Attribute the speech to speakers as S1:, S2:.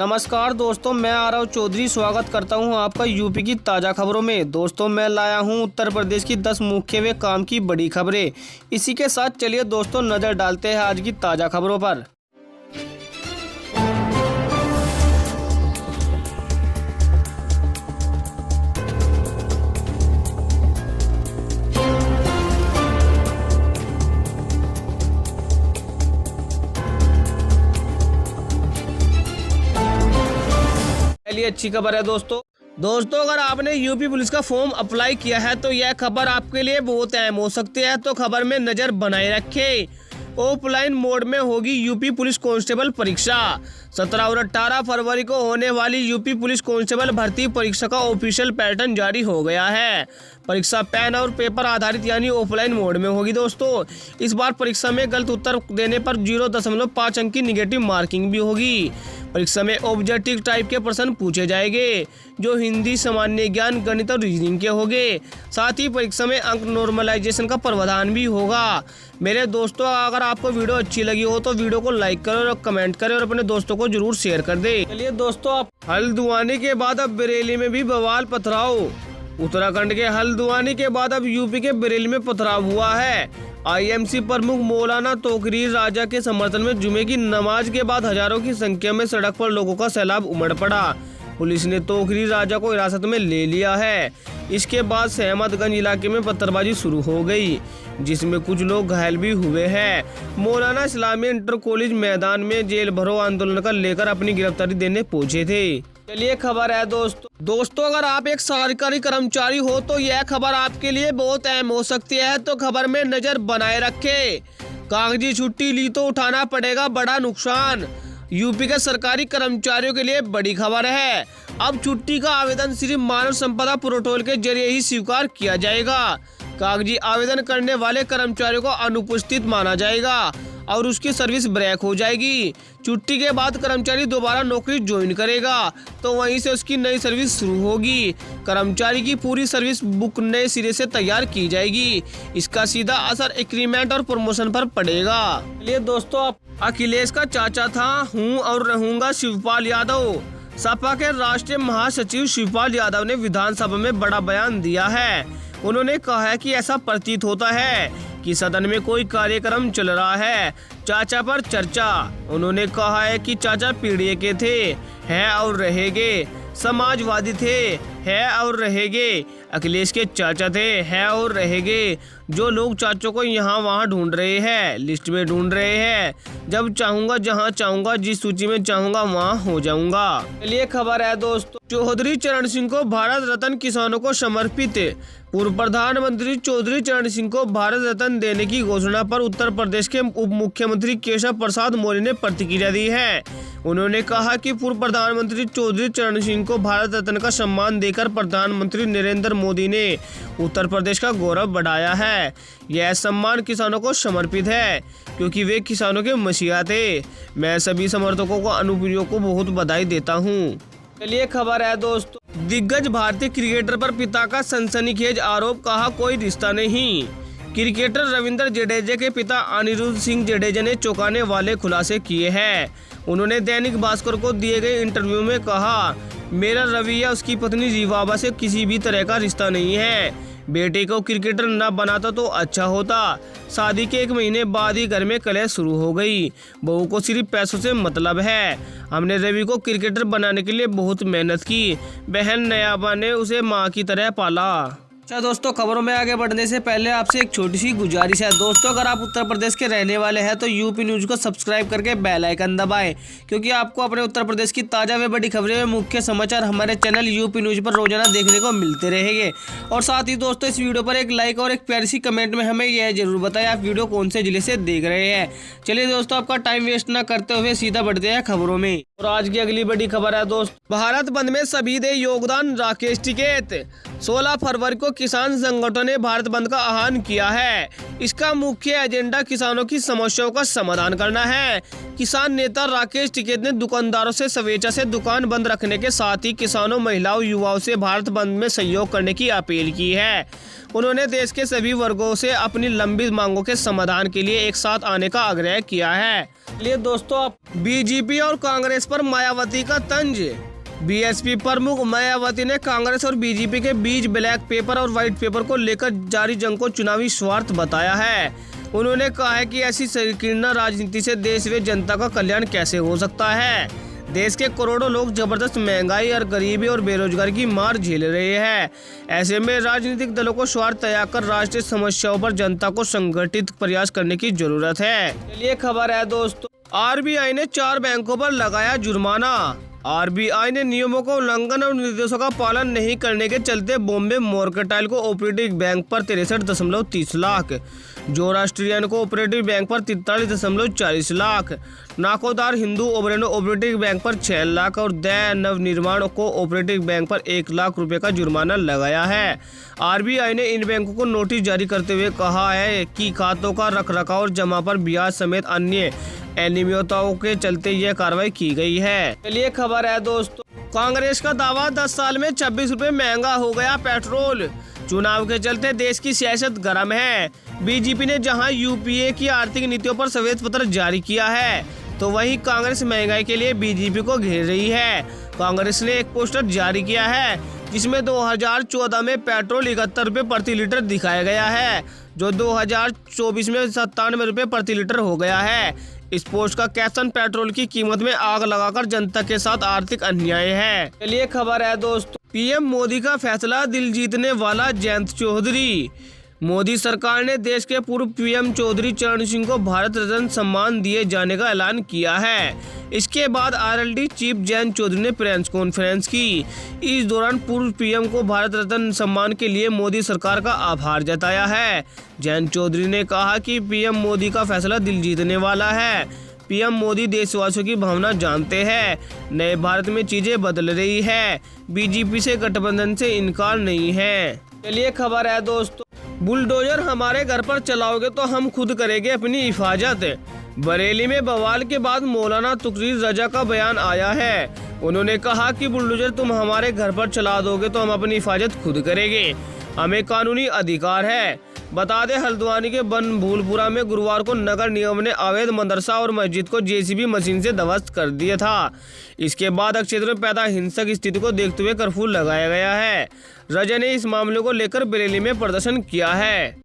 S1: नमस्कार दोस्तों, मैं आरव चौधरी स्वागत करता हूं आपका यूपी की ताज़ा खबरों में। दोस्तों, मैं लाया हूं उत्तर प्रदेश की 10 मुख्य व काम की बड़ी खबरें। इसी के साथ चलिए दोस्तों नज़र डालते हैं आज की ताज़ा खबरों पर। पहली अच्छी खबर है दोस्तों अगर आपने यूपी पुलिस का फॉर्म अप्लाई किया है तो यह खबर आपके लिए बहुत अहम हो सकती है। तो खबर में नजर बनाए रखें। ऑफलाइन मोड में होगी यूपी पुलिस कांस्टेबल परीक्षा। 17 और 18 फरवरी को होने वाली यूपी पुलिस कांस्टेबल भर्ती परीक्षा का ऑफिशियल पैटर्न जारी हो गया है। परीक्षा पेन और पेपर आधारित यानी ऑफलाइन मोड में होगी दोस्तों। इस बार परीक्षा में गलत उत्तर देने पर 0.5 अंक की निगेटिव मार्किंग भी होगी। परीक्षा में ऑब्जेक्टिव टाइप के प्रश्न पूछे जाएंगे जो हिंदी, सामान्य ज्ञान, गणित और रीजनिंग के होंगे। साथ ही परीक्षा में अंक नॉर्मलाइजेशन का प्रावधान भी होगा। मेरे दोस्तों, अगर आपको वीडियो अच्छी लगी हो तो वीडियो को लाइक करें और कमेंट करें और अपने दोस्तों को जरूर शेयर कर दें। चलिए दोस्तों, आप हल्द्वानी के बाद अब बरेली में भी बवाल पथराव। उत्तराखंड के हल्द्वानी के बाद अब यूपी के बरेली में पथराव हुआ है। आईएमसी प्रमुख मौलाना तोकरीर राजा के समर्थन में जुमे की नमाज के बाद हजारों की संख्या में सड़क पर लोगों का सैलाब उमड़ पड़ा। पुलिस ने तोकरीर राजा को हिरासत में ले लिया है। इसके बाद सहमतगंज इलाके में पत्थरबाजी शुरू हो गई, जिसमें कुछ लोग घायल भी हुए हैं। मौलाना इस्लामी इंटर कॉलेज मैदान में जेल भरो आंदोलन का लेकर अपनी गिरफ्तारी देने पहुंचे थे। चलिए खबर है दोस्तों अगर आप एक सरकारी कर्मचारी हो तो यह खबर आपके लिए बहुत अहम हो सकती है। तो खबर में नजर बनाए रखें। कागजी छुट्टी ली तो उठाना पड़ेगा बड़ा नुकसान। यूपी के सरकारी कर्मचारियों के लिए बड़ी खबर है। अब छुट्टी का आवेदन सिर्फ मानव संपदा पोर्टल के जरिए ही स्वीकार किया जाएगा। कागजी आवेदन करने वाले कर्मचारियों को अनुपस्थित माना जाएगा और उसकी सर्विस ब्रेक हो जाएगी। छुट्टी के बाद कर्मचारी दोबारा नौकरी ज्वाइन करेगा तो वहीं से उसकी नई सर्विस शुरू होगी। कर्मचारी की पूरी सर्विस बुक नए सिरे से तैयार की जाएगी। इसका सीधा असर इंक्रीमेंट और प्रमोशन पर पड़ेगा। चलिए दोस्तों, अखिलेश का चाचा था, हूँ और रहूंगा शिवपाल यादव। सपा के राष्ट्रीय महासचिव शिवपाल यादव ने विधानसभा में बड़ा बयान दिया है। उन्होंने कहा है कि ऐसा प्रतीत होता है कि सदन में कोई कार्यक्रम चल रहा है। चाचा पर चर्चा। उन्होंने कहा है कि चाचा पीढ़ी के थे, हैं और रहेंगे। समाजवादी थे, है और रहेंगे। अखिलेश के चाचा थे, है और रहेंगे। जो लोग चाचों को यहाँ वहाँ ढूंढ रहे हैं, लिस्ट में ढूंढ रहे हैं। जब चाहूंगा, जहाँ चाहूंगा, जिस सूची में चाहूंगा वहाँ हो जाऊंगा। चलिए खबर है दोस्तों, चौधरी चरण सिंह को भारत रत्न किसानों को समर्पित। पूर्व प्रधानमंत्री चौधरी चरण सिंह को भारत रत्न देने की घोषणा पर उत्तर प्रदेश के उप मुख्यमंत्री केशव प्रसाद मौर्य ने प्रतिक्रिया दी है। उन्होंने कहा कि पूर्व प्रधानमंत्री चौधरी चरण सिंह को भारत रत्न का सम्मान देकर प्रधानमंत्री नरेंद्र मोदी ने उत्तर प्रदेश का गौरव बढ़ाया है। यह सम्मान किसानों को समर्पित है क्योंकि वे किसानों के मसीहा थे। मैं सभी समर्थकों को अनुयायियों को बहुत बधाई देता हूँ। चलिए खबर है दोस्तों, दिग्गज भारतीय क्रिकेटर पर पिता का सनसनीखेज आरोप, कहा कोई रिश्ता नहीं। क्रिकेटर रविंद्र जडेजा के पिता अनिरुद्ध सिंह जडेजा ने चौंकाने वाले खुलासे किए हैं। उन्होंने दैनिक भास्कर को दिए गए इंटरव्यू में कहा, मेरा रवैया उसकी पत्नी रिवाबा से किसी भी तरह का रिश्ता नहीं है। बेटे को क्रिकेटर न बनाता तो अच्छा होता। शादी के 1 महीने बाद ही घर में कलह शुरू हो गई। बहू को सिर्फ पैसों से मतलब है। हमने रवि को क्रिकेटर बनाने के लिए बहुत मेहनत की। बहन नयाबा ने उसे माँ की तरह पाला। अच्छा दोस्तों, खबरों में आगे बढ़ने से पहले आपसे एक छोटी सी गुजारिश है। दोस्तों, अगर आप उत्तर प्रदेश के रहने वाले हैं तो यूपी न्यूज को सब्सक्राइब करके बेल आइकन दबाएं, क्योंकि आपको अपने उत्तर प्रदेश की ताज़ा व बड़ी खबरें व मुख्य समाचार हमारे चैनल यूपी न्यूज पर रोजाना देखने को मिलते रहेंगे। और साथ ही दोस्तों, इस वीडियो पर एक लाइक और एक प्यारी सी कमेंट में हमें यह जरूर बताएं आप वीडियो कौन से जिले से देख रहे हैं। चलिए दोस्तों, आपका टाइम वेस्ट न करते हुए सीधा बढ़ते हैं खबरों में। और आज की अगली बड़ी खबर है दोस्तों, भारत बंद में सभी दे योगदान, राकेश टिकैत। 16 फरवरी को किसान संगठनों ने भारत बंद का आह्वान किया है। इसका मुख्य एजेंडा किसानों की समस्याओं का समाधान करना है। किसान नेता राकेश टिकैत ने दुकानदारों से स्वेच्छा से दुकान बंद रखने के साथ ही किसानों, महिलाओं, युवाओं से भारत बंद में सहयोग करने की अपील की है। उन्होंने देश के सभी वर्गों से अपनी लंबित मांगों के समाधान के लिए एक साथ आने का आग्रह किया है। चलिए दोस्तों, बीजेपी और कांग्रेस पर मायावती का तंज। बीएसपी प्रमुख मायावती ने कांग्रेस और बीजेपी के बीच ब्लैक पेपर और व्हाइट पेपर को लेकर जारी जंग को चुनावी स्वार्थ बताया है। उन्होंने कहा है कि ऐसी संकीर्ण राजनीति से देश व जनता का कल्याण कैसे हो सकता है। देश के करोड़ों लोग जबरदस्त महंगाई और गरीबी और बेरोजगारी की मार झेल रहे हैं। ऐसे में राजनीतिक दलों को स्वार्थ त्याग कर राष्ट्रीय समस्याओं पर जनता को संगठित प्रयास करने की जरूरत है। चलिए खबर है दोस्तों, आरबीआई ने 4 बैंकों पर लगाया जुर्माना। आरबीआई ने नियमों का उल्लंघन और निर्देशों का पालन नहीं करने के चलते बॉम्बे मर्केंटाइल कोऑपरेटिव बैंक पर 63.30 लाख, जोरास्ट्रियन कोऑपरेटिव बैंक पर 43.40 लाख, नाकोदार हिंदू ओबरेनो ऑपरेटिव बैंक पर 6 लाख और दया नवनिर्माण कोऑपरेटिव बैंक पर 1 लाख रुपए का जुर्माना लगाया है। आरबीआई ने इन बैंकों को नोटिस जारी करते हुए कहा है कि खातों का रखरखाव और जमा पर ब्याज समेत अन्य अनियमितताओं के चलते यह कार्रवाई की गई है। चलिए खबर है दोस्तों, कांग्रेस का दावा 10 साल में 26 रुपए महंगा हो गया पेट्रोल। चुनाव के चलते देश की सियासत गर्म है। बीजेपी ने जहां यूपीए की आर्थिक नीतियों पर श्वेत पत्र जारी किया है, तो वहीं कांग्रेस महंगाई के लिए बीजेपी को घेर रही है। कांग्रेस ने एक पोस्टर जारी किया है जिसमें 2014 में पेट्रोल 71 रुपए प्रति लीटर दिखाया गया है, जो 2024 में 97 रुपए प्रति लीटर हो गया है। इस पोस्ट का कैप्शन पेट्रोल की कीमत में आग लगाकर जनता के साथ आर्थिक अन्याय है। चलिए खबर है दोस्तों, पीएम मोदी का फैसला दिल जीतने वाला जयंत चौधरी। मोदी सरकार ने देश के पूर्व पीएम चौधरी चरण सिंह को भारत रत्न सम्मान दिए जाने का ऐलान किया है। इसके बाद आरएलडी चीफ जयंत चौधरी ने प्रेस कॉन्फ्रेंस की। इस दौरान पूर्व पीएम को भारत रत्न सम्मान के लिए मोदी सरकार का आभार जताया है। जयंत चौधरी ने कहा कि पीएम मोदी का फैसला दिल जीतने वाला है। पीएम मोदी देशवासियों की भावना जानते हैं। नए भारत में चीजें बदल रही है। बीजेपी से गठबंधन से इनकार नहीं है। चलिए खबर है दोस्तों, बुलडोजर हमारे घर पर चलाओगे तो हम खुद करेंगे अपनी हिफाजत। बरेली में बवाल के बाद मौलाना तुकरीर रजा का बयान आया है। उन्होंने कहा कि बुलडोजर तुम हमारे घर पर चला दोगे तो हम अपनी हिफाजत खुद करेंगे, हमें कानूनी अधिकार है। बता दें, हल्द्वानी के बनभूलपुरा में गुरुवार को नगर निगम ने अवैध मदरसा और मस्जिद को जेसीबी मशीन से ध्वस्त कर दिया था। इसके बाद क्षेत्र में पैदा हिंसक स्थिति को देखते हुए कर्फ्यू लगाया गया है। रजा ने इस मामले को लेकर बरेली में प्रदर्शन किया है।